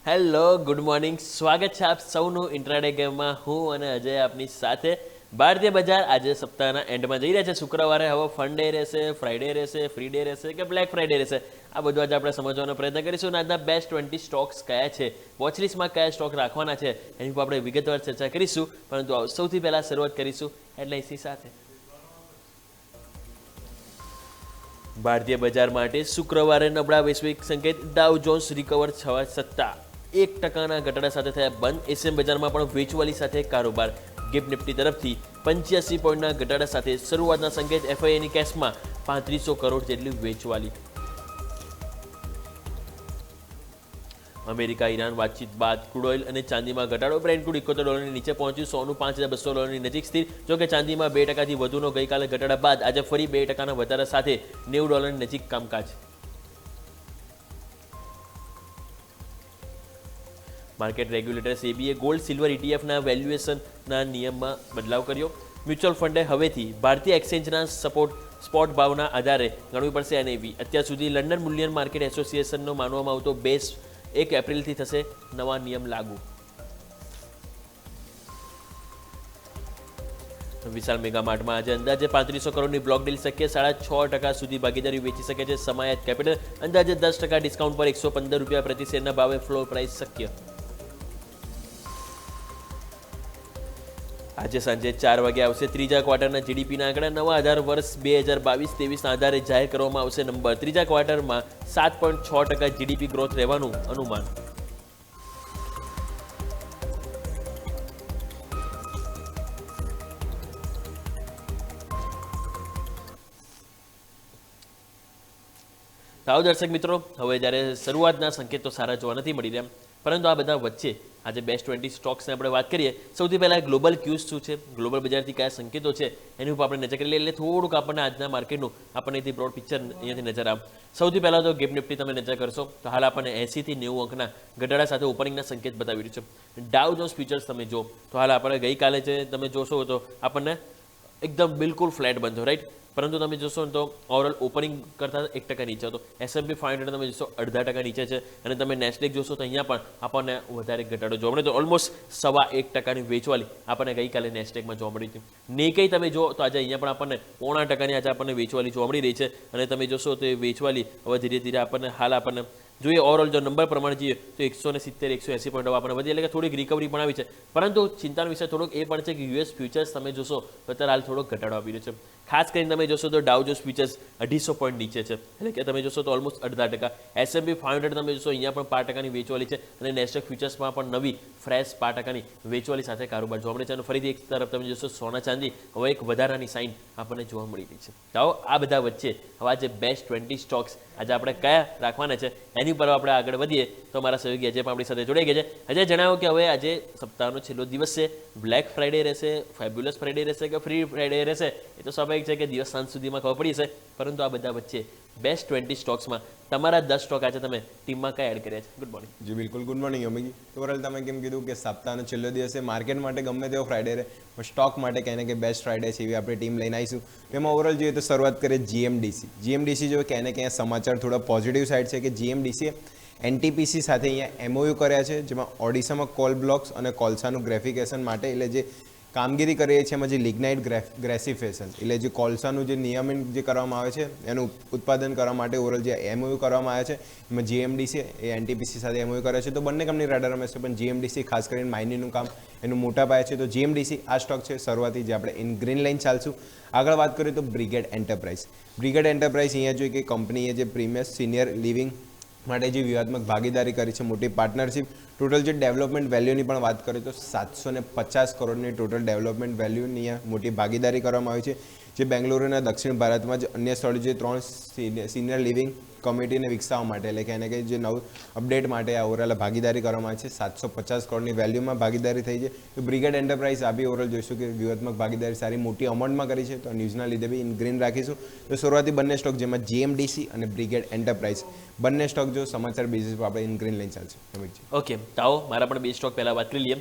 Hello good morning, સ્વાગત છે આપ સૌનું ઇન્ટ્રાડે ગેમમાં. હું અને અજય આપની સાથે. ભારતીય બજાર આજે સપ્તાહના એન્ડમાં જઈ રહ્યા છે. શુક્રવારે હવે ફન ડે રહેશે, ફ્રાઈડે રહેશે, ફ્રી ડે રહેશે કે બ્લેક ફ્રાઈડે રહેશે, આ બધું આજે આપણે સમજવાનો પ્રયત્ન કરીશું. અને આજના બેસ્ટ 20 સ્ટોક્સ કયા છે, વોચલિસ્ટમાં કયા સ્ટોક રાખવાના છે, એની પર આપણે વિગતવાર ચર્ચા કરીશું. પરંતુ સૌથી પહેલાં શરૂઆત કરીશું હેડલાઇન્સની સાથે. ભારતીય બજાર માટે શુક્રવારે નબળા વૈશ્વિક સંકેત. ડાઉ જોન્સ રિકવર થવા છતાં 1% ઘટાડા સાથે થયા બંધ. એશિયન બજારમાં પણ વેચવાલી સાથે કારોબાર. ગિફ્ટ નિફ્ટી તરફથી 85 પોઈન્ટના ઘટાડા સાથે શરૂઆતના સંકેત. એફઆઈએની કેશમાં 3500 કરોડ જેટલી વેચવાલી. અમેરિકા ઈરાન વાતચીત બાદ ક્રૂડ ઓઇલ અને ચાંદીમાં ઘટાડો. બ્રેન્ટ ક્રૂડ $71 નીચે પહોંચ્યું, સોનું $5200 નજીક સ્થિર. જોકે ચાંદીમાં 2%થી વધુનો ગઈકાલે ઘટાડા બાદ આજે ફરી 2% વધારા સાથે $90 નજીક કામકાજ. માર્કેટ રેગ્યુલેટર સેબીએ ગોલ્ડ સિલ્વર ઇટીએફના વેલ્યુએશનના નિયમમાં બદલાવ કર્યો. મ્યુચ્યુઅલ ફંડે હવેથી ભારતીય એક્સચેન્જના સ્પોટ ભાવના આધારે ગણવી પડશે એનએવી. અત્યાર સુધી લંડન બુલિયન માર્કેટ એસોસિએશનનો માનવામાં આવતો બેઝ 1 એપ્રિલથી થશે નવા નિયમ લાગુ. વિશાલ મેગા માર્ટમાં આજે અંદાજે 3500 કરોડની બ્લોક ડીલ શક્ય. 6.5% સુધી ભાગીદારી વેચી શકે છે સમાયત કેપિટલ. અંદાજે 10% ડિસ્કાઉન્ટ પર ₹115 પ્રતિ શેરના ભાવે ફ્લોર પ્રાઇસ શક્ય. આજે સાંજે 4 વાગે આવશે ત્રીજા ક્વાર્ટરના જીડીપીના આંકડા. નવા આધાર વર્ષ 2022-23ના આધારે જાહેર કરવામાં આવશે નંબર. ત્રીજા ક્વાર્ટરમાં 7.6% જીડીપી ગ્રોથ રહેવાનું અનુમાન. આવો દર્શક મિત્રો, હવે જ્યારે શરૂઆતના સંકેતો સારા જોવા નથી મળી રહ્યા, પરંતુ આ બધા વચ્ચે આજે બેસ્ટ 20 સ્ટોક્સને આપણે વાત કરીએ. સૌથી પહેલાં ગ્લોબલ ક્યુઝ શું છે, ગ્લોબલ બજારથી કયા સંકેતો છે, એની ઉપર આપણે નજર કરી લઈએ. એટલે થોડુંક આપણને આજના માર્કેટનું આપણને બ્રોડ પિક્ચર અહીંયાથી નજર આવે. સૌથી પહેલાં તો ગિફ્ટ નિફ્ટી તમે નજર કરશો તો હાલ આપણને 80 થી 90 અંકના ઘટાડા સાથે ઓપનિંગના સંકેત બતાવી રહ્યું છે. ડાઉ જોન્સ ફ્યુચર્સ તમે જો તો હાલ આપણે ગઈકાલે જે તમે જોશો તો આપણને એકદમ બિલકુલ ફ્લેટ બંધો, રાઈટ. પરંતુ તમે જોશો ને તો ઓવરઓલ ઓપનિંગ કરતાં 1% નીચે હતો. S&P 500 તમે જોશો 0.5% નીચે છે. અને તમે નેસ્ડેક જોશો તો અહીંયા પણ આપણને વધારે ઘટાડો જોવા મળે. તો ઓલમોસ્ટ 1.25% વેચવાલી આપણને ગઈકાલે નેસ્ડેકમાં જોવા મળી હતી. નિકઈ તમે જો તો આજે અહીંયા પણ આપણને 0.5% આજે આપણને વેચવાલી જોવા મળી રહી છે. અને તમે જોશો તો એ વેચવાલી હવે ધીરે ધીરે આપણને જોઈએ ઓવરઓલ જો નંબર પ્રમાણે જોઈએ તો 170-180 પોઈન્ટ આપણને વધી, એટલે કે થોડીક રિકવરી પણ આવી છે. પરંતુ ચિંતાનો વિષય થોડોક એ પણ છે કે યુએસ ફ્યુચર્સ તમે જોશો તો અત્યારે હાલ થોડોક ઘટાડો આવી રહ્યો છે. ખાસ કરીને તમે જોશો તો ડાઉ જોન્સ ફ્યુચર્સ 250 પોઈન્ટ નીચે છે, એટલે કે તમે જોશો તો ઓલમોસ્ટ 0.5%. S&P 500 તમે જોશો અહીંયા પણ 5%ની વેચવાલી છે. અને નેસ્ડેક ફ્યુચર્સમાં પણ નવી ફ્રેશ 5%ની વેચવાલી સાથે કારોબાર જોવા મળે છે. અને ફરીથી એક તરફ તમે જોશો સોના ચાંદી હવે એક વધારાની સાઇન આપણને જોવા મળી રહી છે. તો આ બધા વચ્ચે હવે આજે બેસ્ટ 20 સ્ટોક્સ આજે આપણે કયા રાખવાના છે એની પર આપણે આગળ વધીએ. તો મારા સહયોગી અજય પણ આપણી સાથે જોડાઈ ગયા છે. અજય, જણાવો કે હવે આજે સપ્તાહનો છેલ્લો દિવસ છે. બ્લેક ફ્રાઈડે રહેશે, ફેબ્યુલસ ફ્રાઈડે રહેશે કે ફ્રી ફ્રાઈડે રહેશે, એ તો સ્વાભાવિક છે કે દિવસ સાંજ સુધીમાં ખબર પડી જશે. પરંતુ આ બધા વચ્ચે બેસ્ટ 20 સ્ટોક્સમાં તમારા 10 સ્ટોક આજે તમે ટીમમાં કયા એડ કર્યા છે? Good morning. જી બિલકુલ, ગુડ મોર્નિંગ અમિગી. તો ઓવરઓલ તમે કેમ કીધું કે સપ્તાહનો છેલ્લો દિવસ છે, માર્કેટ માટે ગમે તેવો ફ્રાઈડે રહે, પણ સ્ટોક માટે કહે ને કે બેસ્ટ ફ્રાઈડે છે એવી આપણે ટીમ લઈને આવીશું. એમાં ઓવરઓલ જોઈએ તો શરૂઆત કરીએ જીએમડીસી જો કહે ને કે અહીંયા સમાચાર થોડા પોઝિટિવ સાઇડ છે કે જીએમડીસીએ એનટીપીસી સાથે અહીંયા MOU કર્યા છે, જેમાં ઓડિશામાં કોલ બ્લોક્સ અને કોલસાનું ગ્રેફિકેશન માટે એટલે જે કામગીરી કરીએ છીએ એમાં જે લિગ્નાઇટ ગ્રેસિફિકેશન એટલે જે કોલસાનું જે નિયમન જે કરવામાં આવે છે એનું ઉત્પાદન કરવા માટે ઓવરઓલ જે MOU કરવામાં આવે છે એમાં જીએમડીસી એ એનટીપીસી સાથે MOU કરે છે. તો બંને કંપની રાડારમાં છે, પણ જીએમડીસી ખાસ કરીને માઇનિંગનું કામ એનું મોટા પાયે છે. તો જીએમડીસી આ સ્ટોક છે શરૂઆતી જે આપણે ઇન ગ્રીન લાઇન ચાલશું. આગળ વાત કરીએ તો બ્રિગેડ એન્ટરપ્રાઇઝ અહીંયા જોઈએ કે કંપનીએ જે પ્રીમિયસ સિનિયર લિવિંગ માટે જે વ્યૂહાત્મક ભાગીદારી કરી છે, મોટી પાર્ટનરશિપ. ટોટલ જે ડેવલપમેન્ટ વેલ્યુની પણ વાત કરીએ તો 750 કરોડની ટોટલ ડેવલપમેન્ટ વેલ્યુની અહીંયા મોટી ભાગીદારી કરવામાં આવી છે. જે બેંગ્લુરુના દક્ષિણ ભારતમાં જ અન્ય સ્થળો જે 3 સિનિયર લિવિંગ કમ્યુનિટીને વિકસાવવા માટે એટલે કે એને કે જે નવું અપડેટ માટે આ ઓવરઓલ ભાગીદારી કરવામાં આવી છે. 750 કરોડની વેલ્યુમાં ભાગીદારી થઈ છે. તો બ્રિગેડ એન્ટરપ્રાઇઝ આ બી ઓવરઓલ જોઈશું કે વ્યૂહાત્મક ભાગીદારી સારી મોટી અમાઉન્ટમાં કરી છે. તો ન્યૂઝના લીધે બી ઇન ગ્રીન રાખીશું. તો શરૂઆતી બંને સ્ટોક જેમાં જીએમડીસી અને બ્રિગેડ એન્ટરપ્રાઇઝ બંને સ્ટોક જો સમાચાર બેઝિસ પર આપણે ઇન ગ્રીન લઈને ચાલશે. ઓકે, તો આવો મારા પણ 2 સ્ટોક પહેલાં વાત કરી લઈએ.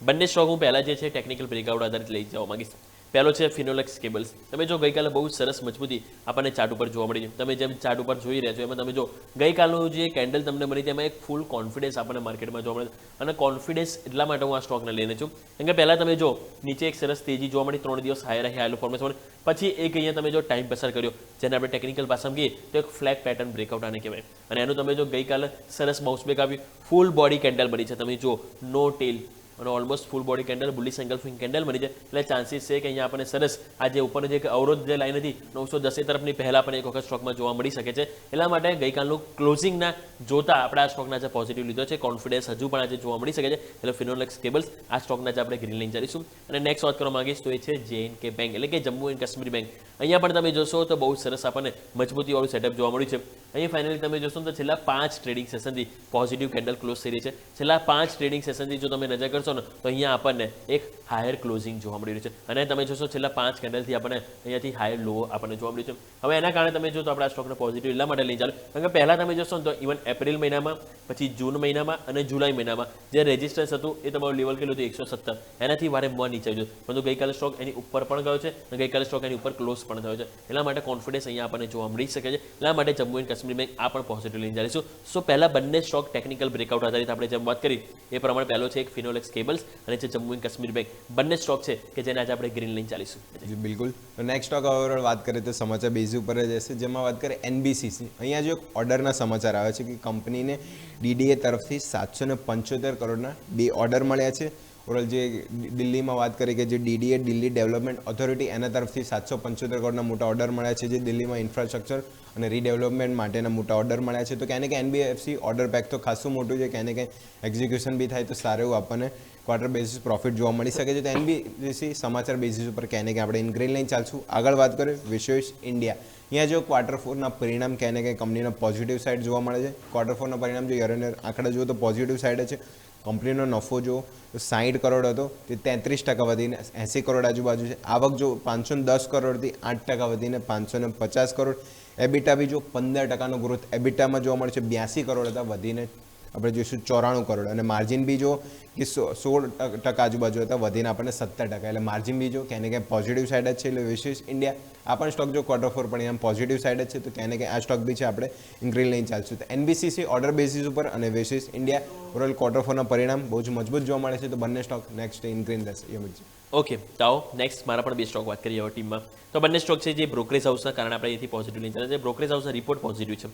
બંને સ્ટોક હું પહેલાં જે છે ટેકનિકલ બ્રેકઆઉટ આધારિત લઈ જવા માંગીશ. પહેલો છે ફિનોલેક્સ કેબલ્સ. તમે જો ગઈકાલે બહુ સરસ મજબૂતી આપણને ચાર્ટ ઉપર જોવા મળી છે. તમે જેમ ચાર્ટ ઉપર જોઈ રહ્યા છો એમાં તમે જો ગઈકાલનું જે કેન્ડલ તમને મળી તેમાં એક ફૂલ કોન્ફિડન્સ આપણને માર્કેટમાં જોવા મળે છે અને કોન્ફિડન્સ એટલા માટે હું આ સ્ટોકને લઈને છું કેમ કે પહેલાં તમે જો નીચે એક સરસ તેજી જોવા મળી 3 દિવસ હાઈ ફોર્મેશન મળી, પછી એક અહીંયા તમે જો ટાઈમ પસાર કર્યો જેને આપણે ટેકનિકલ ભાષામાં કહીએ તો એક ફ્લેગ પેટર્ન બ્રેકઆઉટ આને કહેવાય અને એનું તમે જો ગઈકાલે સરસ બાઉન્સ બેક આવ્યું, ફૂલ બોડી કેન્ડલ બની છે. તમે જો નો ટેલ અને almost full body candle bullish engulfing candle બની છે એટલે ચાન્સીસ છે કે અહીંયા આપણને સરસ આ જે ઉપરનો જે અવરોધ જે લાઈન હતી 910 તરફની પહેલાં પણ એક વખત સ્ટોકમાં જોવા મળી શકે છે. એટલા માટે ગઈકાલનું ક્લોઝિંગના જોતા આપણે આ સ્ટોકના જે પોઝિટિવ લીધો છે, કોન્ફિડન્સ હજુ પણ આજે જોવા મળી શકે છે. એટલે ફિનોલેક્સ કેબલ્સ આ સ્ટોકના જે આપણે ગ્રીન લઈને ચાલીશું. અને નેક્સ્ટ વાત કરવા માંગીશ તો એ છે JNK બેંક એટલે કે જમ્મુ એન્ડ કાશ્મીર બેંક. અહીંયા પણ તમે જોશો તો બહુ સરસ આપણને મજબૂતીવાળું સેટઅપ જોવા મળ્યું છે. અહીં ફાઇનલી તમે જોશો તો છેલ્લા 5 ટ્રેડિંગ સેશનથી પોઝિટિવ કેન્ડલ ક્લોઝ થઈ રહી છે. છેલ્લા 5 ટ્રેડિંગ સેશનથી જો તમે નજર કરશો ને તો અહીંયા આપણને એક હાયર ક્લોઝિંગ જોવા મળી રહ્યું છે અને તમે જોશો છેલ્લા 5 કેન્ડલથી આપણને અહીંયાથી હાયર લો આપણને જોવા મળ્યું છે. હવે એના કારણે તમે જો તો આપણે આ સ્ટોકને પોઝિટિવ એટલા માટે લઈ ચાલો કારણ કે પહેલાં તમે જોશો ને તો ઇવન એપ્રિલ મહિનામાં, પછી જૂન મહિનામાં અને જુલાઈ મહિનામાં જે રેઝિસ્ટન્સ હતું એ તમારું લેવલ કેટલું હતું 170, એનાથી વારે નીચે આવ્યું છે પરંતુ ગઈકાલે સ્ટોક એની ઉપર પણ ગયો છે અને ગઈકાલે સ્ટોક એની ઉપર ક્લોઝ પણ થયો છે. એટલા માટે કોન્ફિડન્સ અહીંયા આપણને જોવા મળી શકે છે. એટલા માટે જમ્મુ એન્ડ કાશ્મીર બેંક આ પણ પોઝિટિવ લઈને ચાલીશું. સો પહેલાં બંને સ્ટોક ટેકનિકલ બ્રેકઆઉટ આધારિત આપણે જેમ વાત કરી એ પ્રમાણે પહેલો છે એક ફિનોલેક્સ કેબલ્સ અને છે જમ્મુ એન્ડ કાશ્મીર બેંક. બંને સ્ટોક છે કે જેને આજે આપણે ગ્રીન લઈને ચાલીશું. જી બિલકુલ. તો નેક્સ્ટ સ્ટોક ઓવરઓલ વાત કરીએ તો સમાચાર બેઝ ઉપર જ હશે જેમાં વાત કરીએ NBCC. અહીંયા જો ઓર્ડરના સમાચાર આવે છે કે કંપનીને DDA તરફથી 775 કરોડના 2 ઓર્ડર મળ્યા છે. ઓવરઓલ જે દિલ્હીમાં વાત કરીએ કે જે DDA દિલ્હી ડેવલપમેન્ટ ઓથોરિટી એના તરફથી 775 કરોડના મોટા ઓર્ડર મળ્યા છે જે દિલ્હીમાં ઇન્ફ્રાસ્ટ્રક્ચર અને રીડેવલપમેન્ટ માટેના મોટા ઓર્ડર મળ્યા છે. તો ક્યાંને કે NBFC ઓર્ડર પેક તો ખાસું મોટું છે, ક્યાંને કે એક્ઝિક્યુશન બી થાય તો સારું એવું આપણને ક્વાર્ટર બેસિસ પ્રોફિટ જોવા મળી શકે છે. તો NBCC સમાચાર બેસિસ ઉપર ક્યાંને કે આપણે ઇન્ક્રીન લઈને ચાલશું. આગળ વાત કરીએ વિશેષ ઇન્ડિયા. અહીંયા જો ક્વાર્ટર 4ના પરિણામ ક્યાંને કે કંપનીના પોઝિટિવ સાઇડ જોવા મળે છે. ક્વાર્ટર 4ના પરિણામ જો યર એન્ડ આંકડા જુઓ તો પોઝિટિવ સાઇડ છે. કંપનીનો નફો જો 60 કરોડ હતો તે 33% વધીને 80 કરોડ આજુબાજુ છે. આવક જો 510 કરોડથી 8% વધીને 550 કરોડ. એબિટા બી જો 15%નો ગ્રોથ એબિટામાં જોવા મળે છે. 82 કરોડ હતા વધીને આપણે જોઈશું 94 કરોડ અને માર્જિન બી જો કે 16% આજુબાજુ હતા વધીને આપણને 17%. એટલે માર્જિન બી જો ક્યાંને ક્યાં પોઝિટિવ સાઇડ જ છે. એટલે વિશેષ ઇન્ડિયા આ પણ સ્ટોક જો ક્વાર્ટર 4 પણ એમ પોઝિટિવ સાઇડ જ છે તો ક્યાંને ક્યાં આ સ્ટોક બી છે આપણે ઇન્ક્રીઝ લઈને ચાલશું. તો NBCC ઓર્ડર બેસિસ ઉપર અને વિશેષ ઇન્ડિયા ઓવરઓલ ક્વાર્ટર 4ના પરિણામ બહુ જ મજબૂત જોવા મળે છે. તો બંને સ્ટોક નેક્સ્ટ ઇન્ક્રીઝ થશે. યમજી ઓકે તો આવો નેક્સ્ટ મારા પણ 2 સ્ટોક વાત કરીએ હવે ટીમમાં. તો બંને સ્ટોક છે જે બ્રોકરેજ હાઉસના કારણે આપણે અહીંથી પોઝિટિવ લઈને ચાલે છે. બ્રોકરેજ હાઉસના રિપોર્ટ પોઝિટિવ છે.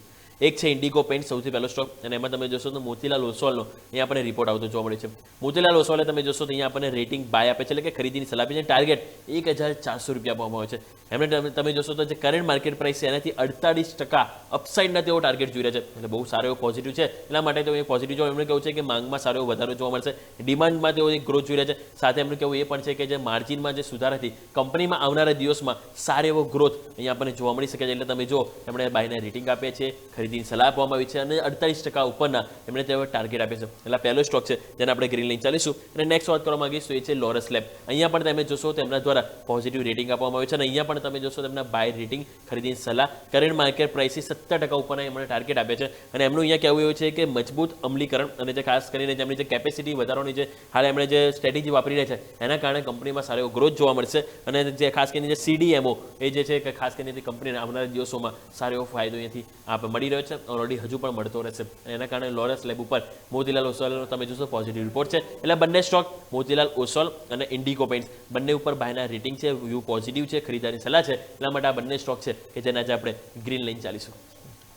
એક છે ઇન્ડિગો પેન્ટ સૌથી પહેલો સ્ટોક અને એમાં તમે જોશો તો મોતીલાલ ઓસવાલનો અહીંયા આપણને રિપોર્ટ આવતો જોવા મળે છે. મોતીલાલ ઓસવાલે તમે જોશો તો અહીંયા આપણને રેટિંગ બાય આપે છે એટલે કે ખરીદીની સલાહ આપે છે. ટાર્ગેટ 1400 રૂપિયા આપવામાં આવે છે. એમણે તમે જોશો તો જે કરંટ માર્કેટ પ્રાઇસ છે એનાથી 48% અપસાઇડના તેઓ ટાર્ગેટ જોઈ રહ્યા છે એટલે બહુ સારો એવો પોઝિટિવ છે. એટલા માટે તો એ પોઝિટિવ જોવા એમણે કહ્યું છે કે માંગમાં સારો એવો વધારો જોવા મળશે, ડિમાન્ડમાં તેઓ એક ગ્રોથ જોઈ રહ્યા છે. સાથે એમનું કહેવું એ પણ છે કે જે માર્જિનમાં જે સુધારાથી કંપનીમાં આવનારા દિવસમાં સારો એવો ગ્રોથ અહીંયા આપણને જોવા મળી શકે છે. એટલે તમે જો એમણે બાયને રેટિંગ આપે છે, ખરીદીની સલાહ આપવામાં આવી છે અને 48% ઉપરના એમણે તેઓ ટાર્ગેટ આપે છે. એટલે પહેલો સ્ટોક છે જેને આપણે ગ્રીન લઈને ચાલીશું. અને નેક્સ્ટ વાત કરવા માંગીશ તો એ છે લોરસ લેબ. અહીંયા પણ તમે જોશો તો એમના દ્વારા પોઝિટિવ રેટિંગ આપવામાં આવે છે અને અહીંયા પણ તમે જોશો તેમના બાય રેટિંગ, ખરીદીની સલાહ, કરંટ માર્કેટ પ્રાઇસથી 17% ઉપરના એમણે ટાર્ગેટ આપે છે. અને એમનું અહીંયા કહેવું એવું છે કે મજબૂત અમલીકરણ અને જે ખાસ કરીને જેમની જે કેપેસિટી વધારવાની જે હાલ એમણે જે સ્ટ્રેટેજી વાપરી રહ્યા છે એના કારણે કંપનીમાં સારો એવો ગ્રોથ જોવા મળશે અને જે ખાસ કરીને જે CDMO એ જે છે કે ખાસ કરીને કંપનીને આવનારા દિવસોમાં સારો એવો ફાયદો અહીંયાથી મળી રહ્યો છે. ઓલરેડી હજુ પણ મળતો રહેશે. એના કારણે લોરસ લેબ ઉપર મોતીલાલ ઓસવાલનો તમે જોશો પોઝિટિવ રિપોર્ટ છે. એટલે બંને સ્ટોક મોતીલાલ ઓસવાલ અને ઇન્ડિગો પેઇન્ટ્સ બંને ઉપર બાયના રેટિંગ છે, વ્યૂ પોઝિટિવ છે, ખરીદવાની સલાહ છે. એટલા માટે આ બંને સ્ટોક છે કે જેને આજે આપણે ગ્રીન લઈને ચાલીશું.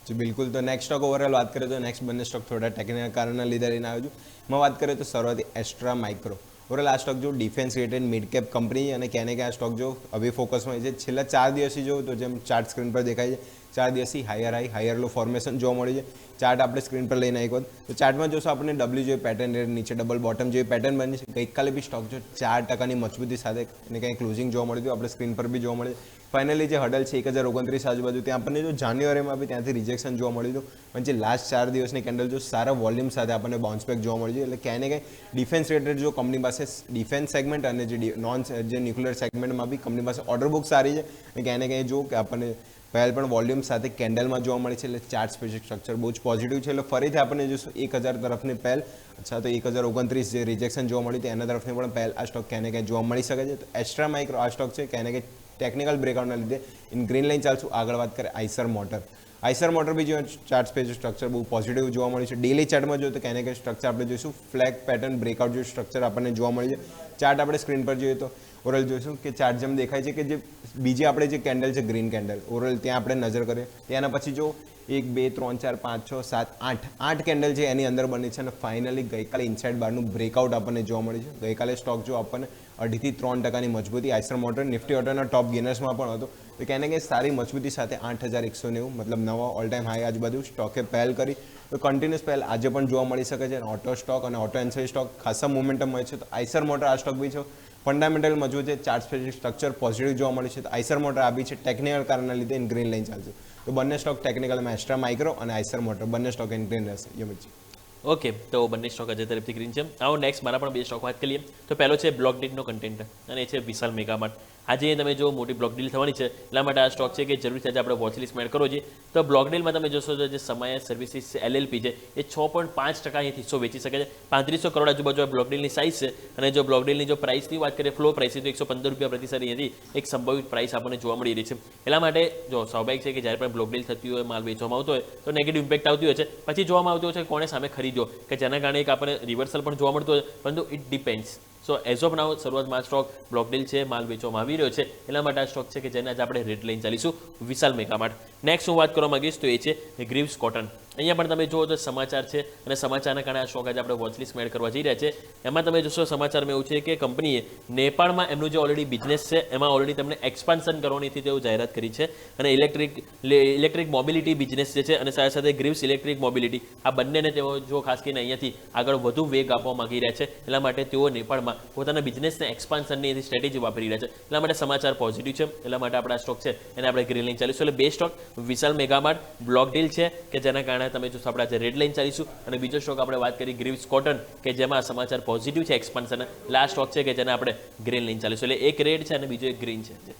જી બિલકુલ. તો નેક્સ્ટ સ્ટોક ઓવરઓલ વાત કરીએ તો નેક્સ્ટ બંને સ્ટોક થોડા ટેકનિકલ કારણના લીધે લઈને આવ્યો છું. એમાં વાત કરીએ તો શરૂઆતી એસ્ટ્રા માઇક્રો. ઓવરઓલ આ સ્ટોક જો defence related mid cap company અને ક્યાંને ક્યાં આ સ્ટોક જો હવે ફોકસમાં છે. છેલ્લા 4 દિવસથી જો તો જેમ ચાર્ટ સ્ક્રીન પર દેખાય છે 4 દિવસથી હાયર હાઈ હાયર લો ફોર્મેશન જોવા મળી છે. ચાર્ટ આપણે સ્ક્રીન પર લઈને આવ્યો તો ચાર્ટમાં જોશો આપણે W જેવી પેટર્ન નીચે ડબલ બોટમ જેવી પેટર્ન બની છે. ગઈકાલે બી સ્ટોક જો 4%ની મજબૂતી સાથે એને કંઈ ક્લોઝિંગ જોવા મળ્યું હતું. આપણે સ્ક્રીન પર બી જોવા મળે. ફાઇનલી જે હડલ છે 1029 આજુબાજુ ત્યાં આપણને જો જાન્યુઆરીમાં બી ત્યાંથી રિજેક્શન જોવા મળ્યું હતું પણ જે લાસ્ટ 4 દિવસની કેન્ડલ જો સારા વોલ્યુમ સાથે આપણને બાઉન્સ બેક જોવા મળ્યું. એટલે ક્યાંય ને ક્યાંય ડિફેન્સ રિલેટેડ જો કંપની પાસે ડિફેન્સ સેગમેન્ટ અને જે ન્યુક્લિયર સેગમેન્ટમાં બી કંપની પાસે ઓર્ડર બુક સારી છે અને ક્યાંય ને ક્યાંય જો કે આપણને પહેલ પણ વોલ્યુમ સાથે કેન્ડલમાં જોવા મળી છે, એટલે ચાર્ટ સ્પેસિફિક સ્ટ્રક્ચર બહુ જ પોઝિટિવ છે. એટલે ફરીથી આપણે જોઈશું 1000 તરફની પહેલ અથવા તો 1029 જે રિજેક્શન જોવા મળ્યું એના તરફની પણ પહેલ આ સ્ટોક ક્યાંને ક્યાં જોવા મળી શકે છે. તો એસ્ટ્રા માઇક્રો આ સ્ટોક છે ક્યાંને ક્યાં ટેકનિકલ બ્રેકઆઉટના લીધે ઇન ગ્રીન લાઇન ચાલશું. આગળ વાત કરીએ આઈસર મોટર બી જો ચાર્ટ સ્પેસિફિક સ્ટ્રક્ચર બહુ પોઝિટિવ જોવા મળ્યું છે. ડેલી ચાર્ટમાં જોઈએ તો ક્યાંને ક્યાં સ્ટ્રક્ચર આપણે જોઈશું ફ્લેગ પેટર્ન બ્રેકઆઉટ જેવું સ્ટ્રક્ચર આપણને જોવા મળી છે. ચાર્ટ આપણે સ્ક્રીન પર જોઈએ તો ઓવરઓલ જોઈશું કે ચાર્ટ જેમ દેખાય છે કે જે બીજી આપણે જે કેન્ડલ છે ગ્રીન કેન્ડલ ઓવરઓલ ત્યાં આપણે નજર કરીએ ત્યાંના પછી જો 1 2 3 4 5 6 7 8 કેન્ડલ છે એની અંદર બની છે અને ફાઇનલી ગઈકાલે ઇનસાઇડ બારનું બ્રેકઆઉટ આપણને જોવા મળ્યું છે. ગઈકાલે સ્ટોક જો આપણને 2 થી 3% મજબૂતી આઈસર મોટર નિફ્ટી ઓટોના ટોપ ગેનર્સમાં પણ હતો. તો ક્યાંને ક્યાંય સારી મજબૂતી સાથે 8190 મતલબ નવા ઓલ ટાઈમ હાઈ આજુબાજુ સ્ટોકે પહેલ કરી. તો કન્ટિન્યુઅસ પહેલ આજે પણ જોવા મળી શકે છે. ઓટો સ્ટોક અને ઓટો એન્સરી સ્ટોક ખાસા મોમેન્ટમ મળે છે. તો આઈસર મોટર આ સ્ટોક બી છે ફંડામેન્ટલ મજબૂત છે. ચાર્ટ સ્પેસિફિક સ્ટ્રક્ચર પોઝિટિવ જોવા મળે છે. તો આઈસર મોટર આ બી છે ટેકનિકલ કારણના લીધે ઇન ગ્રીન લાઇન ચાલશે. તો બંને સ્ટોક ટેકનિકલમાં એસ્ટ્રા માઇક્રો અને આઈસર મોટર બંને સ્ટોક ઇન ગ્રીન રહેશે. યમિતજી ઓકે, તો બંને સ્ટોક અજય તરફથી ગ્રીન છે. આવો નેક્સ્ટ મારા પણ 2 સ્ટોક વાત કરીએ. તો પહેલો છે બ્લોક ડીલનો કન્ટેન્ટ અને એ છે વિશાલ મેગામાર્ટ. આજે તમે જો મોટી બ્લોક ડીલ થવાની છે એટલા માટે આ સ્ટોક છે કે જરૂરથી આજે આપણે વોચ લિસ્ટમાં એડ કરવો જોઈએ. તો બ્લોક ડીલમાં તમે જોશો તો જે સમય સર્વિસીસ LLP છે એ 6.5% અહીંથી હિસ્સો વેચી શકે છે. 3500 કરોડ આજુબાજુ આ બ્લોક ડીલની સાઇઝ છે. અને જો બ્લોક ડીલની જો પ્રાઇસની વાત કરીએ ફ્લો પ્રાઇસ તો 115 રૂપિયા પ્રતિ શેર અહીંયાથી એક સંભવિત પ્રાઇસ આપણને જોવા મળી રહી છે. એટલા માટે જો સ્વાભાવિક છે કે જ્યારે પણ બ્લોક ડીલ થતી હોય માલ વેચવામાં આવતો હોય તો નેગેટિવ ઇમ્પેક્ટ આવતી હોય છે. પછી જોવામાં આવતું હોય છે કોણે સામે ખરીદ્યો કે જેના કારણે એક આપણે રિવર્સલ પણ જોવા મળતું હોય પરંતુ it depends. So as of નાઉ શરૂઆતમાં સ્ટોક બ્લોક ડીલ છે માલ વેચવામાં આવી રહ્યો છે એટલા માટે આ સ્ટોક છે કે જેને આજે આપણે રેટ લઈને ચાલીશું વિશાલ મેગામાર્ટ. નેક્સ્ટ હું વાત કરવા માંગીશ તો એ છે ગ્રીવ્સ કોટન. અહીંયા પણ તમે જુઓ તો સમાચાર છે અને સમાચારના કારણે આ સ્ટોક આજે આપણે વોચ લિસ્ટમાં એડ કરવા જઈ રહ્યા છે. એમાં તમે જોશો સમાચારમાં એવું છે કે કંપનીએ નેપાળમાં એમનું જે ઓલરેડી બિઝનેસ છે એમાં ઓલરેડી તમને એક્સપાન્શન કરવાની તેઓ જાહેરાત કરી છે. અને ઇલેક્ટ્રિક મોબિલિટી બિઝનેસ જે છે અને સાથે સાથે ગ્રીવ્સ ઇલેક્ટ્રિક મોબિલિટી આ બંનેને તેઓ જો ખાસ કરીને અહીંયાથી આગળ વધુ વેગ આપવા માંગી રહ્યા છે. એટલા માટે તેઓ નેપાળમાં પોતાના બિઝનેસને એક્સપાન્શનની સ્ટ્રેટેજી વાપરી રહ્યા છે. એટલા માટે સમાચાર પોઝિટિવ છે. એટલા માટે આપણા સ્ટોક છે એને આપણે ગ્રીન લાઇન ચાલીશું. એટલે 2 સ્ટોક વિશાલ મેગામાર્ટ બ્લોક ડીલ છે કે જેના કારણે તમે જોશો આપણે આજે રેડ લાઇન ચાલીશું. અને બીજો સ્ટોક આપણે વાત કરી ગ્રીવ્સ કોટન કે જેમાં સમાચાર પોઝિટિવ છે એક્સપાન્શન. લાસ્ટ સ્ટોક છે કે જેને આપણે ગ્રીન લાઇન ચાલીશું. એટલે એક રેડ છે અને બીજો એક ગ્રીન છે.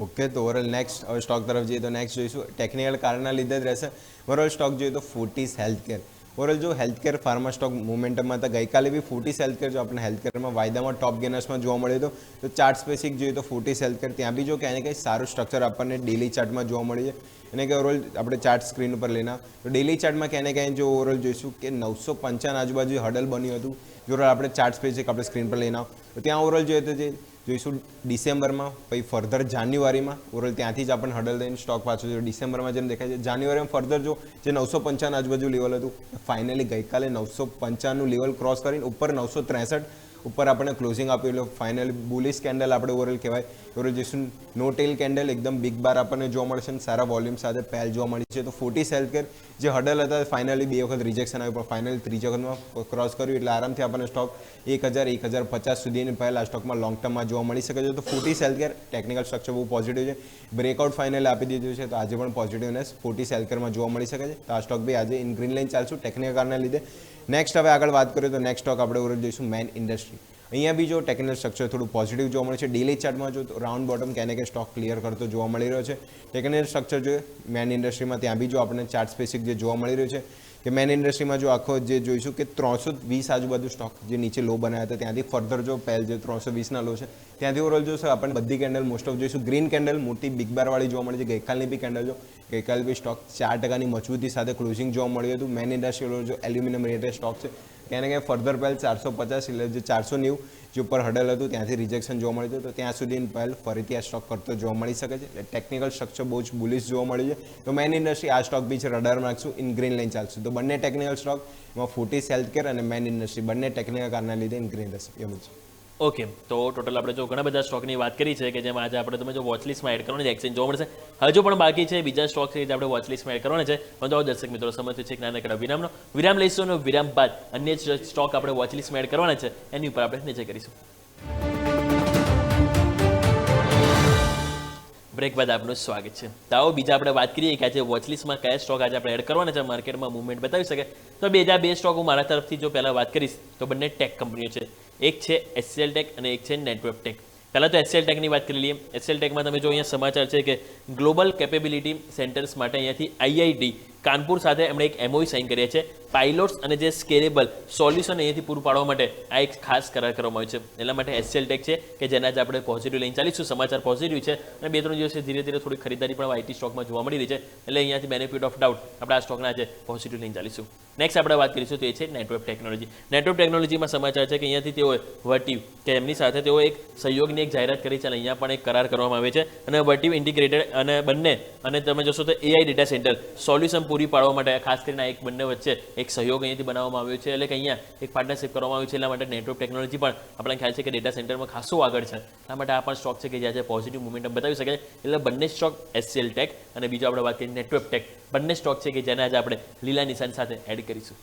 ઓકે, તો ઓવરઓલ નેક્સ્ટ હવે સ્ટોક તરફ જઈએ તો નેક્સ્ટ જોઈશું ટેકનિકલ કારણના લીધે જ રહેશે. ઓવરઓલ સ્ટોક જોઈએ તો ફોર્ટિસ હેલ્થકેર. ઓવરઓલ જો હેલ્થકેર ફાર્મા સ્ટોક મોમેન્ટમમાં હતા ગઈકાલે બી ફોર્ટિસ હેલ્થકેર જો આપણે હેલ્થકેરમાં વાયદામાં ટોપ ગેનર્સમાં જોવા મળ્યું હતું. તો ચાર્ટ સ્પેસિફિક જોઈએ તો ફોર્ટિસ હેલ્થકેર ત્યાં બી જો ક્યાંય કંઈ સારું સ્ટ્રક્ચર આપણને ડેલી ચાર્ટમાં જોવા મળી છે. અને કે ઓવરઓલ આપણે ચાર્ટ સ્ક્રીન ઉપર લઈને તો ડેલી ચાર્ટમાં ક્યાંય ક્યાંય જો ઓવરઓલ જોઈશું કે 955 આજુબાજુ હડલ બન્યું હતું. જો આપણે ચાર્ટ સ્પેસિફિક આપણે સ્ક્રીન પર લઈને આવો તો ત્યાં ઓવરઓલ જોઈએ તો જે જોઈશું ડિસેમ્બરમાં પછી ફર્ધર જાન્યુઆરીમાં ઓવરઓલ ત્યાંથી જ આપણને હડલ દઈને સ્ટોક પાછું જો ડિસેમ્બરમાં જેમ દેખાય છે જાન્યુઆરીમાં ફર્ધર જો જે 955 આજુબાજુ લેવલ હતું ફાઇનલી ગઈકાલે 955નું લેવલ ક્રોસ કરીને ઉપર 963 ઉપર આપણે ક્લોઝિંગ આપ્યું એટલે ફાઇનલી બુલિશ કેન્ડલ આપણે ઓવરઓલ કહેવાય. ઓવરઓલ જઈશું નો ટેલ કેન્ડલ એકદમ બિગ બાર આપણને જોવા મળશે અને સારા વોલ્યુમ સાથે પહેલ જોવા મળી છે. તો ફોર્ટિસ હેલ્થકેર જે હડલ હતા ફાઇનલી 2 વખત રિજેક્શન આવ્યું પણ ફાઇનલી ત્રીજી વખતમાં ક્રોસ કર્યું એટલે આરામથી આપણને સ્ટોક 1000-1050 સુધીની પહેલ આ સ્ટોકમાં લોંગ ટર્મમાં જોવા મળી શકે છે. તો ફોર્ટિસ હેલ્થકેર ટેકનિકલ સ્ટ્રક્ચર બહુ પોઝિટિવ છે. બ્રેકઆઉટ ફાઇનલી આપી દીધું છે તો આજે પણ પોઝિટિવનેસ ફોર્ટિસ હેલ્થકેરમાં જોવા મળી શકે છે. તો આ સ્ટોક બી આજે ઇન ગ્રીન લાઇન ચાલશું ટેકનિકલ કારણના લીધે. નેક્સ્ટ હવે આગળ વાત કરીએ તો નેક્સ્ટ સ્ટોક આપણે ઓવરઓલ જોઈશું મેન ઇન્ડસ્ટ્રી. અહીંયા બી જો ટેકનિકલ સ્ટ્રક્ચર થોડું પોઝિટિવ જોવા મળે છે. ડેલી ચાર્ટમાં જો રાઉન્ડ બોટમ ક્યાંને ક્યાં સ્ટોક ક્લિયર કરતો જોવા મળી રહ્યો છે. ટેકનિકલ સ્ટ્રક્ચર જોઈએ મેન ઇન્ડસ્ટ્રીમાં ત્યાં બી જો આપણને ચાર્ટ સ્પેસિફિક જે જોવા મળી રહ્યું છે કે મેન ઇન્ડસ્ટ્રીમાં જો આખો જે જોઈશું કે 320 આજુબાજુ સ્ટોક જે નીચે લો બનાવ્યા હતા ત્યાંથી ફર્ધર જો પહેલ જે 320ના લો છે ત્યાંથી ઓવરઓલ જોશે આપણને બધી કેન્ડલ મોસ્ટ ઓફ જોઈશું ગ્રીન કેન્ડલ મોટી બિગ બારવાળી જોવા મળી છે. ગઈકાલની બી કેન્ડલ જો ગઈકાલે બી સ્ટોક 4%ની મજબૂતી સાથે ક્લોઝિંગ જોવા મળ્યું હતું. મેન ઇન્ડસ્ટ્રી જો એલ્યુમિનિયમ રેટેડ સ્ટોક છે ક્યાંને ક્યાંય ફર્ધર પહેલ 450 એટલે જે 490 જે ઉપર હડલ હતું ત્યાંથી રિજેક્શન જોવા મળ્યું હતું તો ત્યાં સુધી પહેલ ફરીથી આ સ્ટોક કરતો જોવા મળી શકે છે. એટલે ટેકનિકલ સ્ટ્રક્ચર બહુ જ બુલિશ જોવા મળી છે. તો મેન ઇન્ડસ્ટ્રી આ સ્ટોક બી છે રડારમાં રાખશું ઇન ગ્રીન લાઇન ચાલશું. તો બંને ટેકનિકલ સ્ટોક એમાં ફોર્ટિસ હેલ્થકેર અને મેન ઇન્ડસ્ટ્રી બંને ટેકનિકલ કારણના લીધે ઇન ગ્રીન રહેશે. એમ જ ઓકે, તો ટોટલ આપણે જો ઘણા બધા સ્ટોકની વાત કરી છે કે જેમાં આજે આપણે તમે જો વોચ લિસ્ટમાં એડ કરવાની છે એક્સચેન્જ જોવા મળશે. હજુ પણ બાકી છે બીજા સ્ટોક છે જે આપણે વોચ લિસ્ટમાં એડ કરવાના છે. પરંતુ દર્શક મિત્રો સમજતું છે કે નાનકડા વિરામ લઈશું અને વિરામ બાદ અન્ય સ્ટોક આપણે વોચ લિસ્ટમાં એડ કરવાના છે એની ઉપર આપણે નજર કરીશું. બ્રેક બાદ આપનું સ્વાગત છે. તો આવો બીજા આપણે વાત કરીએ કે આજે વોચ લિસ્ટમાં કયા સ્ટોક આજે આપણે એડ કરવાના છે માર્કેટમાં મુવમેન્ટ બતાવી શકે. તો બીજા 2 સ્ટોક હું મારા તરફથી જો પહેલાં વાત કરીશ તો બંને ટેક કંપનીઓ છે. એક છે HCL ટેક અને એક છે નેટવર્ક ટેક. પહેલાં તો એચસીએલ ટેકની વાત કરી લઈએ. એચસીએલ ટેકમાં તમે જો અહીંયા સમાચાર છે કે ગ્લોબલ કેપેબિલિટી સેન્ટર્સ માટે અહીંયાથી આઈઆઈટી કાનપુર સાથે એમણે એક એમઓયુ સાઇન કર્યા છે. પાઇલોટ્સ અને જે સ્કેલેબલ સોલ્યુશન અહીંયાથી પૂરું પાડવા માટે આ એક ખાસ કરાર કરવામાં આવ્યો છે. એટલા માટે એચસીએલ ટેક છે કે જેના જ આપણે પોઝિટિવ લઈને ચાલીશું. સમાચાર પોઝિટિવ છે અને 2-3 દિવસે ધીરે ધીરે થોડી ખરીદારી પણ આઈટી સ્ટોકમાં જોવા મળી રહી છે. એટલે અહીંયાથી બેનિફિટ ઓફ ડાઉટ આપણે આ સ્ટોકના આજે પોઝિટિવ લઈને ચાલીશું. નેક્સ્ટ આપણે વાત કરીશું તો એ છે નેટવર્ક ટેકનોલોજી. નેટવર્ક ટેકનોલોજીમાં સમાચાર છે કે અહીંયાથી તેઓએ વર્ટિવ કે એમની સાથે તેઓ એક સહયોગની એક જાહેરાત કરી છે અને અહીંયા પણ એક કરાર કરવામાં આવે છે. અને વર્ટિવ ઇન્ટિગ્રેટેડ અને બંને અને તમે જોશો તો એઆઈ ડેટા સેન્ટર સોલ્યુશન પૂરી પાડવા માટે ખાસ કરીને એક બંને વચ્ચે એક સહયોગ અહીંયાથી બનાવવામાં આવ્યો છે. એટલે કે અહીંયા એક પાર્ટનરશિપ કરવામાં આવ્યું છે. એટલા માટે નેટવર્ક ટેકનોલોજી પણ આપણને ખ્યાલ છે કે ડેટા સેન્ટરમાં ખાસું આગળ છે. એટલા માટે આ પણ સ્ટોક છે કે જ્યાં પોઝિટિવ મોમેન્ટમ બતાવી શકે છે. એટલે બંને સ્ટોક એચસીએલ ટેક અને બીજો આપણે વાત કરીએ નેટવર્ક ટેક બંને સ્ટોક છે કે જેને આજે આપણે લીલા નિશાન સાથે એડ કરીશું.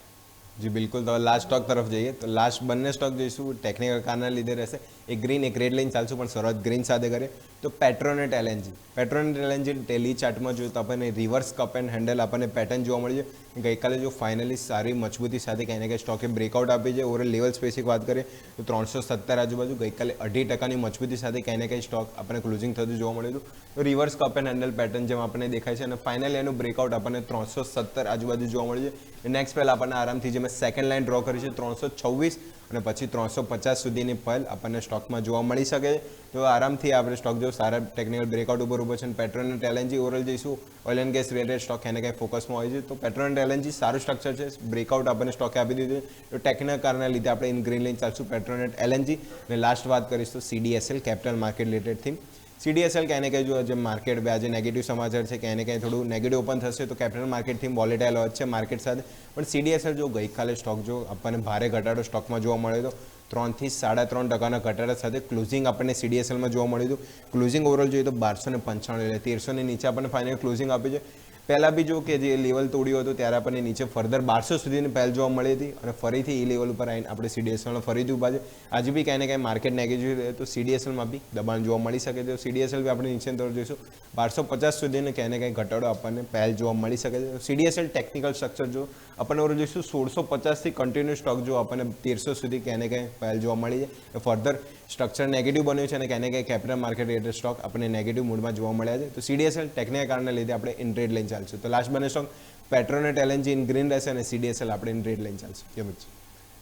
જી બિલકુલ. તો લાસ્ટ સ્ટોક તરફ જઈએ તો લાસ્ટ બંને સ્ટોક જોઈશું ટેકનિકલ કારના લીધે રહેશે. એક ગ્રીન એક રેડ લઈને ચાલશું પણ શરૂઆત ગ્રીન સાથે કરીએ તો પેટ્રોનેટ એલએનજી. પેટ્રોનેટ એલએનજી ટેલી ચાર્ટમાં જોઈએ તો આપણને રિવર્સ કપ એન્ડ હેન્ડલ આપણને પેટર્ન જોવા મળી છે. ગઈકાલે જો ફાઇનલી સારી મજબૂતી સાથે કંઈ ને કંઈ સ્ટોકે બ્રેકઆઉટ આપી છે. ઓવરઓલ લેવલ સ્પેસિફિક વાત કરીએ તો 370 આજુબાજુ ગઈકાલે 2.5% મજબૂતી સાથે કંઈ ને કંઈ સ્ટોક આપણને ક્લોઝિંગ થતું જોવા મળ્યું હતું. તો reverse cup and handle pattern જેમ આપણને દેખાય છે અને ફાઇનલી એનું બ્રેકઆઉટ આપણને 370 આજુબાજુ જોવા મળ્યું છે. નેક્સ્ટ પહેલાં આપણને આરામથી જે મેં સેકન્ડ લાઇન ડ્રો કરી છે 326 અને પછી 350 સુધીની પહેલ આપણને સ્ટોકમાં જોવા મળી શકે છે. તો આરામથી આપણે સ્ટોક જો સારા ટેકનિકલ બ્રેકઆઉટ ઉપર ઊભો છે અને પેટ્રોનેટ એલએનજી ઓવરઓલ જઈશું oil and gas related stock એને કંઈ ફોકસમાં હોય છે. તો પેટ્રોનેટ એલએનજી સારું સ્ટ્રક્ચર છે. બ્રેકઆઉટ આપણને સ્ટોકે આપી દીધું છે. તો ટેકનિકલ કારના લીધે આપણે ઇન ગ્રીન લઈને ચાલશું પેટ્રોનેટ એલએનજી. અને લાસ્ટ વાત કરીશ તો CDSL capital market related theme. CDSL ક્યાંને કંઈ જો જે માર્કેટ બે આજે નેગેટિવ સમાચાર છે ક્યાંને કંઈ થોડું નેગેટિવ ઓપન થશે તો કેપિટલ માર્કેટ થીમ વોલેટાઇલ હોય છે માર્કેટ સાથે. પણ સીડીએસએલ જો ગઈકાલે સ્ટોક જો આપણને ભારે ઘટાડો સ્ટોકમાં જોવા મળ્યો હતો 3 થી 3.5% ઘટાડા સાથે ક્લોઝિંગ આપણને સીડીએસએલમાં જોવા મળ્યું હતું. ક્લોઝિંગ ઓવરઓલ જોઈએ તો 1295 એટલે 1300 ની નીચે આપણને ફાઇનલ ક્લોઝિંગ આપી છે. પહેલાં બી જો કે જે લેવલ તોડ્યું હતું ત્યારે આપણને નીચે ફર્ધર 1200 સુધીની પહેલ જોવા મળી હતી અને ફરીથી એ લેવલ ઉપર આવીને આપણે સીડીએસએલમાં ફરીથી ઊભા છે. આજે બી કાંઈ ને કાંઈ માર્કેટ નેગેટિવ રહે તો સીડીએસએલમાં બી દબાણ જોવા મળી શકે છે. સીડીએસએલ બી આપણે નીચે તરફ જોઈશું 1250 સુધીને ક્યાંય ને કંઈ ઘટાડો આપણને પહેલ જોવા મળી શકે છે. સીડીએસએલ ટેકનિકલ સ્ટ્રક્ચર જો આપણને ઓર જોઈશું 1650થી કન્ટિન્યુ સ્ટોક જો આપણને 1300 સુધી ક્યાંય ને કંઈ પહેલ જોવા મળી છે. ફર્ધર સ્ટ્રક્ચર નેગેટિવ બન્યું છે અને ક્યાંય ને કંઈ કેપિટલ માર્કેટ રિલેટેડ સ્ટોક આપણને નેગેટિવ મૂડમાં જોવા મળ્યા છે. તો સીડીએસએલ ટેકનિકલ કારણને લીધે આપણે ઇન ટ્રેડ લઈને ચાલશું. તો લાસ્ટ બંને stock Petronet LNG in green રહેશે અને સીડીએસએલ આપણે ઇન ટ્રેડ લઈને ચાલશું. કેમ છે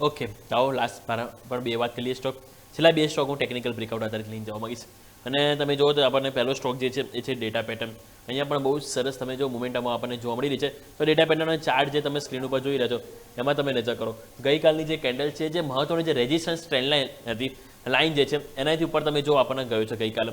ઓકે તો આવો લાસ્ટ પણ બે વાત કરી લઈએ સ્ટોક. છેલ્લા બે સ્ટોક હું ટેકનિકલ બ્રેકઆઉટ આધારિત લઈને જવા માંગીશ. અને તમે જુઓ તો આપણને પહેલો સ્ટોક જે છે એ છે ડેટા પેટર્ન. અહીંયા પણ બહુ સરસ તમે જો મોમેન્ટમાં આપણને જોવા મળી રહી છે. તો ડેટા પેટર્નનો ચાર્ટ જે તમે સ્ક્રીન ઉપર જોઈ રહ્યા છો એમાં તમે નજર કરો. ગઈકાલની જે કેન્ડલ છે જે મહત્વની જે રેઝિસ્ટન્સ ટ્રેન્ડ લાઇન હતી લાઇન જે છે એનાથી ઉપર તમે જો આપણને ગયો છે ગઈકાલે.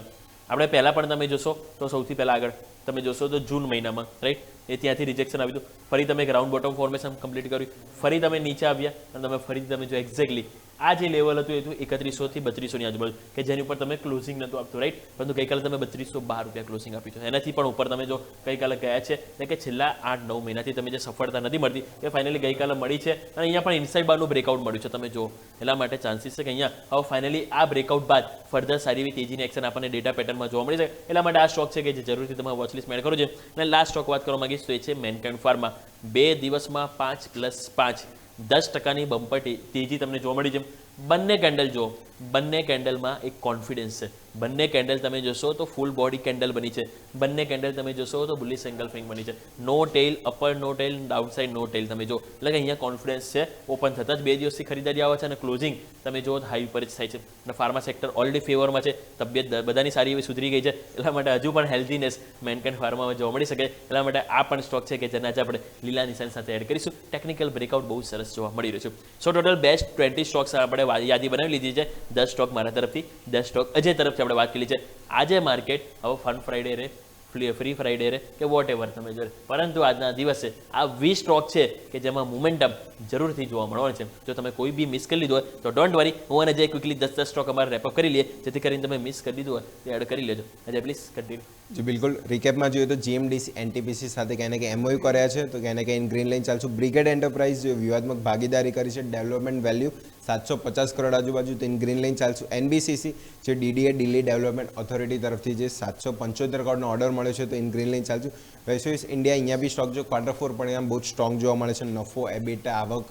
આપણે પહેલાં પણ તમે જોશો તો સૌથી પહેલાં આગળ તમે જોશો તો જૂન મહિનામાં રાઈટ એ ત્યાંથી રિજેક્શન આવ્યું હતું. ફરી તમે એક રાઉન્ડ બોટમ ફોર્મેશન કમ્પ્લીટ કર્યું. ફરી તમે નીચે આવ્યા અને તમે ફરીથી તમે જો એક્ઝેક્ટલી આ જે લેવલ હતું એ હતું 3100 થી 3200 ની આજુબાજુ કે જેની ઉપર તમે ક્લોઝિંગ નહોતું આપતું રાઈટ. પરંતુ ગઈકાલે તમે 3212 રૂપિયા ક્લોઝિંગ આપ્યું છે. એનાથી પણ ઉપર તમે જો ગઈકાલે ગયા છે એટલે કે છેલ્લા 8-9 મહિનાથી તમે જે સફળતા નથી મળતી એ ફાઇનલી ગઈકાલે મળી છે અને અહીંયા પણ ઇનસાઇડ બારનું બ્રેકઆઉટ મળ્યું છે તમે જો. એટલા માટે ચાન્સીસ છે કે અહીંયા હવે ફાઇનલી આ બ્રેકઆઉટ બાદ ફર્ધર સારી એવી તેજીની એક્શન આપણને ડેટા પેટર્નમાં જોવા મળી છે. એટલા માટે આ સ્ટોક છે કે જે જરૂરથી તમે વોચલિસ્ટ મેળ કરો છો. અને લાસ્ટ સ્ટોક વાત કરવા માંગીશ તો એ છે મેનકાઇન્ડ ફાર્મા. 2 દિવસમાં 5+5 10%ની બમ્પર તેજી તમને જોવા મળી છે. બંને કેન્ડલ જો બંને કેન્ડલમાં એક કોન્ફિડન્સ છે. બંને કેન્ડલ તમે જોશો તો ફૂલ બોડી કેન્ડલ બની છે. બંને કેન્ડલ તમે જોશો તો બુલિશ એંગલ ફિંગ બની છે. નો ટેલ અપર નો ટેલ ડાઉન સાઇડ નો ટેલ તમે જો એટલે કે અહીંયા કોન્ફિડન્સ છે. ઓપન થતાં જ 2 દિવસથી ખરીદારી આવે છે અને ક્લોઝિંગ તમે જો હાઈ ઉપર જ થાય છે. અને ફાર્મા સેક્ટર ઓલરેડી ફેવરમાં છે. તબિયત બધાની સારી એવી સુધરી ગઈ છે. એટલા માટે હજુ પણ હેલ્ધીનેસ મેનકાઇન્ડ ફાર્મામાં જોવા મળી શકે. એટલા માટે આ પણ સ્ટોક છે કે જેના આજે આપણે લીલા નિશાન સાથે એડ કરીશું. ટેકનિકલ બ્રેકઆઉટ બહુ સરસ જોવા મળી રહ્યું છે. સો ટોટલ બેસ્ટ 20 સ્ટોક્સ આપણે યાદી બનાવી લીધી છે. 10 સ્ટોક મારા તરફથી 10 સ્ટોક અજય તરફથી આપણે વાત કરી છે. આજે માર્કેટ હવે ફન ફ્રાઈડે રહે ફ્રી ફ્રાઈડે રહે કે વોટ એવર તમે જો પરંતુ આજના દિવસે આ 20 સ્ટોક છે કે જેમાં મોમેન્ટમ જરૂરથી જોવા મળવાનું છે. જો તમે કોઈ બી મિસ કરી લીધું હોય તો ડોન્ટ વરી હું અને જય ક્વિકલી 10 સ્ટોક અમારે રેપઅપ કરી લઈએ જેથી કરીને તમે મિસ કરી દીધું હોય તે એડ કરી લેજો. Ajay please continue. જી બિલકુલ. રિકેપમાં જોઈએ તો જીએમડીસી એનટીપીસી સાથે ક્યાંને કંઈ એમઓયુ કર્યા છે તો ક્યાંને કંઈ ગ્રીન લાઇન ચાલશું. બ્રિગેડ એન્ટરપ્રાઇઝ જે વ્યુહાત્મક ભાગીદારી કરી છે ડેવલપમેન્ટ વેલ્યુ 750 કરોડ આજુબાજુ તો ઇન ગ્રીન લાઇન ચાલશું. એનબીસીસી જે ડીડીએ દિલ્હી ડેવલપમેન્ટ ઓથોરિટી તરફથી જે 775 કરોડનો ઓર્ડર મળ્યો છે તો ઇન ગ્રીન લાઇન ચાલશું. વેસ્ટઇન્ડિઝ ઇન્ડિયા અહીંયા બી સ્ટોક જો Q4 પરિણામ બહુ જ સ્ટ્રોંગ જોવા મળે છે. નફો એબિટા આવક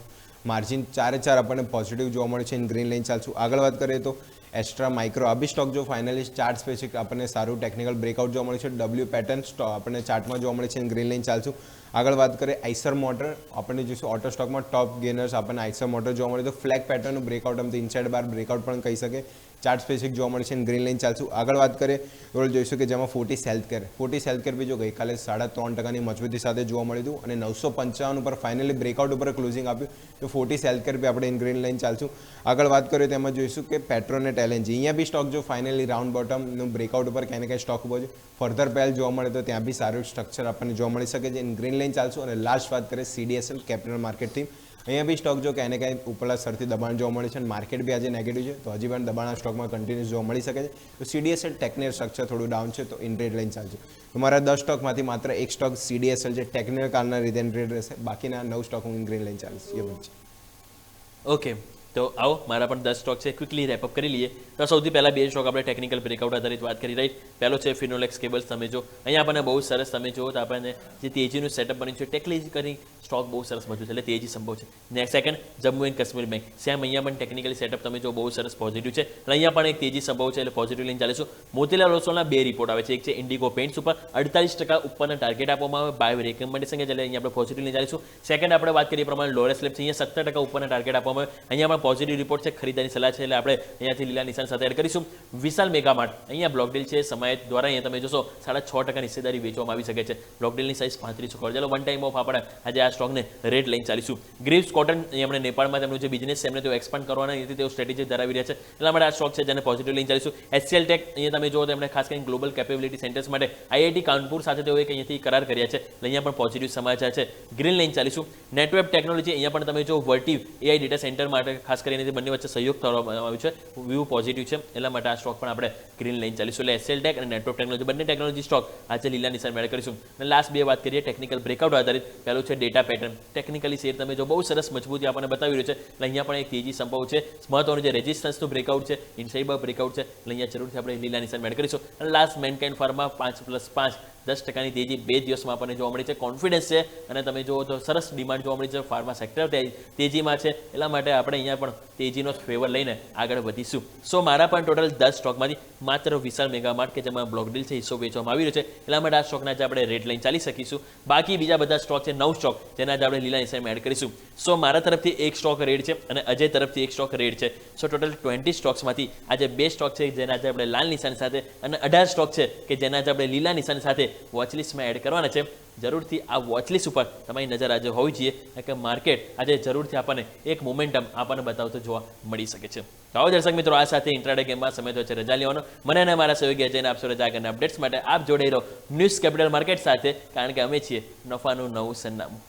માર્જિન ચારે ચાર આપણને પોઝિટિવ જોવા મળે છે. ઇન ગ્રીન લાઇન ચાલશું. આગળ વાત કરીએ તો એસ્ટ્રા માઇક્રો આ બી સ્ટોક જો ફાઇનલી ચાર્ટ સ્પેસિફિક આપણને સારું ટેકનિકલ બ્રેકઆઉટ જોવા મળે છે. ડબલ્યુ પેટર્ન સ્ટોક આપણને ચાર્ટમાં જોવા મળે છે, ગ્રીન લાઇન ચાલશું. આગળ વાત કરીએ આઈસર મોટર, આપણને જોઈશું ઓટો સ્ટોકમાં ટોપ ગેનર્સ આપણને આઈસર મોટર જોવા મળે તો ફ્લેગ પેટર્નનું બ્રેકઆઉટ આમ તો ઇનસાઇડ બાર બ્રેકઆઉટ પણ કહી શકે, ચાર્ટ સ્પેસિફિક જોવા મળે છે અને ગ્રીન લાઇન ચાલશું. આગળ વાત કરીએ રોલ જોઈશું કે જેમાં ફોર્ટિસ હેલ્થકેર બી જો ગઈકાલે 3.5% મજબૂતી સાથે જોવા મળ્યું હતું અને 955 ઉપર ફાઇનલી બ્રેકઆઉટ ઉપર ક્લોઝિંગ આપ્યું તો ફોર્ટિસ હેલ્થકેર બી આપણે ગ્રીન લાઇન ચાલશું. આગળ વાત કરીએ તેમાં જોઈશું કે પેટ્રોનેટ એલએનજી, અહીંયા બી સ્ટોક જો ફાઇનલી રાઉન્ડ બોટમનું બ્રેકઆઉટ ઉપર ક્યાંય ને ક્યાંય સ્ટોક ઉભો છે, ફર્ધર પહેલ જોવા મળે તો ત્યાં બી સારું સ્ટ્રક્ચર આપણને જોવા મળી શકે છે. ગ્રીન લાઇન ચાલશું. અને લાસ્ટ વાત કરીએ CDSL કેપિટલ માર્કેટ થીમ, અહીંયા બી સ્ટોક જો ક્યાંય ને ક્યાંય ઉપરલા સ્તરથી દબાણ જોવા મળે છે અને માર્કેટ બી આજે નેગેટિવ છે તો હજી પણ દબાણ આ સ્ટોકમાં કન્ટિન્યુઅસ જોવા મળી શકે છે. તો CDSL ટેકનિકલ સ્ટ્રક્ચર થોડું ડાઉન છે તો ઇન્ટ્રેડ લાઇન ચાલશે. તમારા 10 સ્ટોકમાંથી માત્ર એક સ્ટોક CDSL છે ટેકનિકલ કારના રીતે ઇન્ટ્રેડ રહેશે, બાકીના 9 સ્ટોક હું ગ્રીન લાઇન ચાલશે. એ બધું છે. ઓકે, તો આવો મારા પણ 10 સ્ટોક છે, ક્વિકલી રેપઅપ કરી લઈએ. તો સૌથી પહેલા બે સ્ટોક આપણે ટેકનિકલ બ્રેકઆઉટ આધારિત વાત કરી રહી. પહેલો છે ફિનોલેક્સ કેબલ્સ. તમે જો અહીંયા આપણને બહુ સરસ તમે જુઓ તો આપણને જે તેજીનું સેટઅપ બન્યું છે ટેકનિકલી સ્ટોક બહુ સરસ મજબૂત છે એટલે તેજી સંભવ છે. Next second Jammu and Kashmir bank, same અહીંયા પણ ટેકનિકલી સેટઅપ તમે જો બહુ સરસ પોઝિટિવ છે અને અહીંયા પણ એક તેજી સંભવ છે એટલે પોઝિટિવ લઈને ચાલીશું. મોતીલાલ ઓસ્વાલના બે રિપોર્ટ આવે છે, એક છે ઇન્ડિગો પેઇન્ટ્સ ઉપર 48% ઉપરના ટાર્ગેટ આપવામાં આવે બાય રેકમેન્ડેશન એટલે અહીંયા આપણે પોઝિટિવ લઈને ચાલીશું. સેકન્ડ આપણે વાત કરીએ પ્રમાણે લોરેસ લેબ છે, અહીંયા 17% ઉપરના ટાર્ગેટ આપવામાં આવે, અહીંયા પણ પોઝિટિવ રિપોર્ટ છે, ખરીદવાની સલાહ છે એટલે આપણે અહીંયાથી લીલા નિશાન સાથે એડ કરીશું. વિશાલ મેગામાર્ટ, અહીંયા બ્લોક ડીલ છે, સમાયત દ્વારા અહીંયા તમે જોશો 6.5% હિસ્સેદારી વેચવામાં આવી શકે છે. બ્લોક ડીલની સાઇઝ 3500 કરોડ. ચાલો વન ટાઈમ ઓફ આપણે આજે આ સ્ટોકને રેટ લઈને ચાલીશું. ગ્રીવ્સ કોટન, અહીંયા આપણે નેપાળમાં તેમનું જે બિઝનેસ છે એમને તેઓ એક્સપાન્ડ કરવાના રીતે તેઓ સ્ટ્રેટેજી ધરાવી રહ્યા છે એટલા માટે આ સ્ટોક છે જેને પોઝિટિવ લઈને ચાલીશું. HCL ટેક, અહીંયા તમે જુઓ તો એમણે ખાસ કરીને ગ્લોબલ કેપેબિલિટી સેન્ટર્સ માટે IIT કાનપુર સાથે તેઓ એક અહીંયાથી કરાર કર્યા છે એટલે અહીંયા પણ પોઝિટિવ સમાચાર છે, ગ્રીન લાઇન ચાલીશું. નેટવેબ ટેકનોલોજી, અહીંયા પણ તમે જો વર્ટિવ AI ડેટા સેન્ટર માટે ખાસ કરીને તે બંને વચ્ચે સહયોગ કરવામાં આવ્યું છે, વ્યૂ પોઝિટિવ છે એટલા માટે આ સ્ટોક પણ આપણે ગ્રીન લાઇન ચાલીશું. એટલે HCL ટેક અને નેટવર્ક ટેકનોલોજી બંને ટેકનોલોજી સ્ટોક આજે લીલા નિશાન મેળ કરીશું. અને લાસ્ટ બે વાત કરીએ ટેકનિકલ બ્રેકઆઉટ આધારિત. પહેલું છે ડેટા પેટર્ન, ટેકનિકલી શેર તમે જો બહુ સરસ મજબૂતી આપણને બતાવી રહ્યું છે એટલે અહીંયા પણ એક તેજી સંભવ છે. મહત્વનું જે રેઝિસ્ટન્સનું બ્રેકઆઉટ છે, ઇનસાઇડ બ્રેકઆઉટ છે એટલે અહીંયા જરૂરથી આપણે લીલા નિશાન મેળ કરીશું. અને લાસ્ટ મેનકાઇન્ડ ફાર્મા 5+5 10% તેજી 2 દિવસમાં આપણને જોવા મળી છે, કોન્ફિડન્સ છે અને તમે જુઓ તો સરસ ડિમાન્ડ જોવા મળી છે, ફાર્મા સેક્ટર તેજીમાં છે એટલા માટે આપણે અહીંયા પણ તેજીનો ફેવર લઈને આગળ વધીશું. સો મારા પણ ટોટલ 10 સ્ટોકમાંથી માત્ર વિશાલ મેગામાર્ટ કે જેમાં બ્લોક ડીલ છે હિસ્સો વેચવામાં આવી રહ્યો છે એટલા માટે આ સ્ટોકના આજે આપણે રેટ લઈને ચાલી શકીશું. બાકી બીજા બધા સ્ટોક છે 9 સ્ટોક જેના આજે આપણે લીલા નિશાનમાં એડ કરીશું. સો મારા તરફથી એક સ્ટોક રેડ છે અને અજય તરફથી એક સ્ટોક રેડ છે. સો ટોટલ 20 સ્ટોક્સમાંથી આજે 2 સ્ટોક છે જેના આજે આપણે લાલ નિશાન સાથે અને 18 સ્ટોક છે કે જેના આજે આપણે લીલા નિશાન સાથે વોચલિસ્ટમાં એડ કરવાના છે. જરૂરથી આ વોચલિસ્ટ ઉપર તમારી નજર આજે હોવી જોઈએ કે માર્કેટ આજે જરૂરથી આપણને એક મોમેન્ટમ આપણને બતાવતો જોવા મળી શકે છે. આવો દર્શક મિત્રો, આ સાથે ઇન્ટ્રાડે ગેમમાં સમય તો છે રજા લેવાનો. મને અને મારા સહયોગી અજયને આપશો રજા આગળના અપડેટ્સ માટે. આપ જોડાઈ રહો ન્યૂઝ કેપિટલ માર્કેટ સાથે કારણ કે અમે છીએ નફાનું નવું સરનામું.